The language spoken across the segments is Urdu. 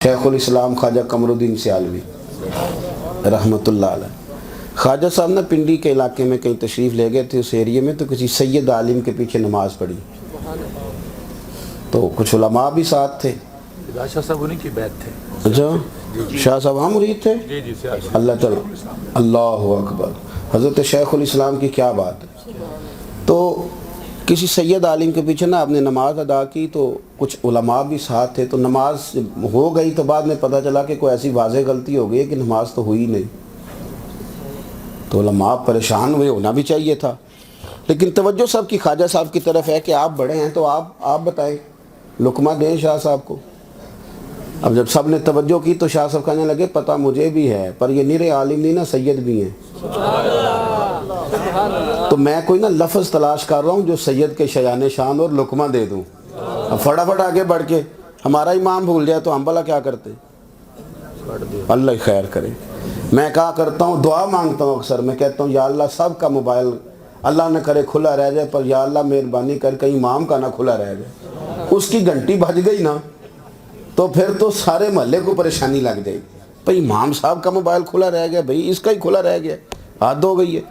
شیخ الاسلام خواجہ قمرالدین سیالوی رحمتullah علیہ۔ خواجہ صاحب نے پنڈی کے علاقے میں کہیں تشریف لے گئے تھے، اس ایریے میں، تو کسی سید عالم کے پیچھے نماز پڑھی تو کچھ علماء بھی ساتھ تھے۔ شاہ صاحب انہیں کی بیعت تھے۔ اچھا، شاہ صاحب ہم مرید تھے؟ اللہ تعالیٰ، اللہ اکبر، حضرت شیخ الاسلام کی کیا بات ہے۔ تو کسی سید عالم کے پیچھے نا آپ نے نماز ادا کی تو کچھ علماء بھی ساتھ تھے، تو نماز ہو گئی تو بعد میں پتہ چلا کہ کوئی ایسی واضح غلطی ہو گئی کہ نماز تو ہوئی نہیں، تو علماء پریشان ہوئے، ہونا بھی چاہیے تھا، لیکن توجہ سب کی خواجہ صاحب کی طرف ہے کہ آپ بڑے ہیں تو آپ بتائیں، لقمہ دیں شاہ صاحب کو۔ اب جب سب نے توجہ کی تو شاہ صاحب کہنے لگے پتہ مجھے بھی ہے، پر یہ نرے عالم نہیں نا، سید بھی ہیں، تو میں کوئی نا لفظ تلاش کر رہا ہوں جو سید کے شایان شان اور لقمہ دے دوں۔ اب فٹافٹ آگے بڑھ کے ہمارا امام بھول جائے تو ہم بھلا کیا کرتے؟ اللہ خیر کرے۔ میں کہا کرتا ہوں، دعا مانگتا ہوں اکثر، میں کہتا ہوں یا اللہ سب کا موبائل اللہ نہ کرے کھلا رہ جائے، پر یا اللہ مہربانی کر کہیں امام کا نہ کھلا رہ جائے۔ اس کی گھنٹی بج گئی نا تو پھر تو سارے محلے کو پریشانی لگ جائے گی، بھئی امام صاحب کا موبائل کھلا رہ گیا، بھئی اس کا ہی کھلا رہ گیا، حد ہو گئی ہے۔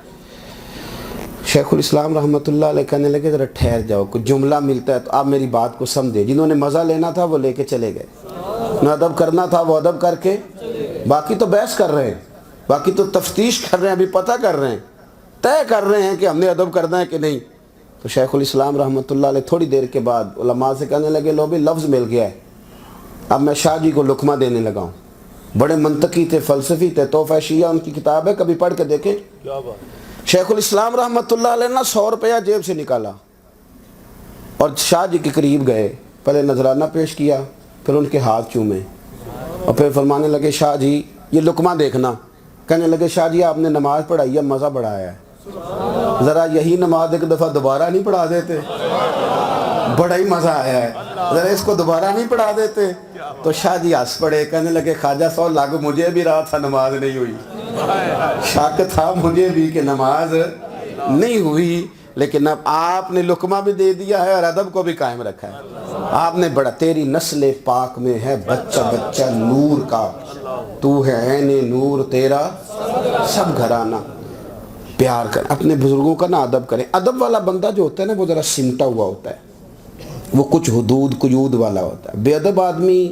شیخ الاسلام رحمتullah علیہ کہنے لگے ذرا ٹھہر جاؤ، کچھ جملہ ملتا ہے تو آپ میری بات کو سمجھے۔ جنہوں نے مزہ لینا تھا وہ لے کے چلے گئے، نہ ادب کرنا تھا وہ ادب کر کے، باقی تو بحث کر رہے ہیں، باقی تو تفتیش کر رہے ہیں، ابھی پتہ کر رہے ہیں، طے کر رہے ہیں کہ ہم نے ادب کرنا ہے کہ نہیں۔ تو شیخ الاسلام رحمتullah علیہ تھوڑی دیر کے بعد علماء سے کہنے لگے لو بھی لفظ مل گیا ہے، اب میں شاہ جی کو لقمہ دینے لگا ہوں۔ بڑے منطقی تھے، فلسفی تھے، تحفہ شیعہ ان کی کتاب ہے، کبھی پڑھ کے دیکھیں۔ شیخ الاسلام رحمتullah علیہ نے 100 روپیہ جیب سے نکالا اور شاہ جی کے قریب گئے، پہلے نذرانہ پیش کیا، پھر ان کے ہاتھ چومے اور پھر فرمانے لگے شاہ جی یہ لقمہ دیکھنا۔ کہنے لگے شاہ جی آپ نے نماز پڑھائی ہے، مزہ بڑھایا ہے، ذرا یہی نماز ایک دفعہ دوبارہ نہیں پڑھا دیتے، بڑا ہی مزہ آیا ہے، ذرا اس کو دوبارہ نہیں پڑھا دیتے۔ تو شاہ جی ہنس پڑے، کہنے لگے خواجہ صاحب لاگو مجھے بھی رہا تھا نماز نہیں ہوئی، شک تھا مجھے بھی کہ نماز نہیں ہوئی، لیکن اب آپ نے لقمہ بھی دے دیا ہے اور ادب کو بھی قائم رکھا ہے۔ آپ نے بڑا، تیری نسل پاک میں ہے بچہ بچہ نور کا، تو ہے عین نور تیرا سب گھرانہ۔ پیار کر اپنے بزرگوں کا نا ادب کریں۔ ادب والا بندہ جو ہوتا ہے نا وہ ذرا سمٹا ہوا ہوتا ہے، وہ کچھ حدود قیود والا ہوتا ہے۔ بے ادب آدمی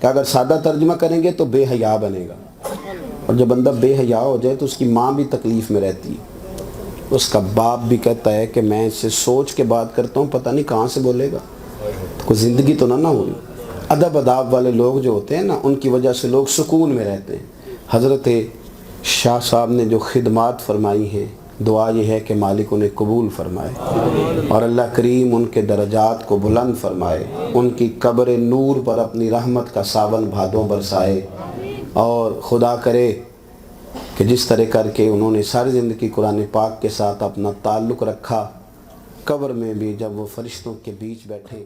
کہ اگر سادہ ترجمہ کریں گے تو بے حیا بنے گا، اور جب بندہ بے حیا ہو جائے تو اس کی ماں بھی تکلیف میں رہتی ہے، اس کا باپ بھی کہتا ہے کہ میں اس سے سوچ کے بات کرتا ہوں، پتہ نہیں کہاں سے بولے گا، تو کوئی زندگی تو نہ ہوئی۔ ادب اداب والے لوگ جو ہوتے ہیں نا ان کی وجہ سے لوگ سکون میں رہتے ہیں۔ حضرت شاہ صاحب نے جو خدمات فرمائی ہیں، دعا یہ ہے کہ مالک انہیں قبول فرمائے اور اللہ کریم ان کے درجات کو بلند فرمائے، ان کی قبر نور پر اپنی رحمت کا ساون بھادوں برسائے، اور خدا کرے کہ جس طرح کر کے انہوں نے ساری زندگی قرآن پاک کے ساتھ اپنا تعلق رکھا، قبر میں بھی جب وہ فرشتوں کے بیچ بیٹھے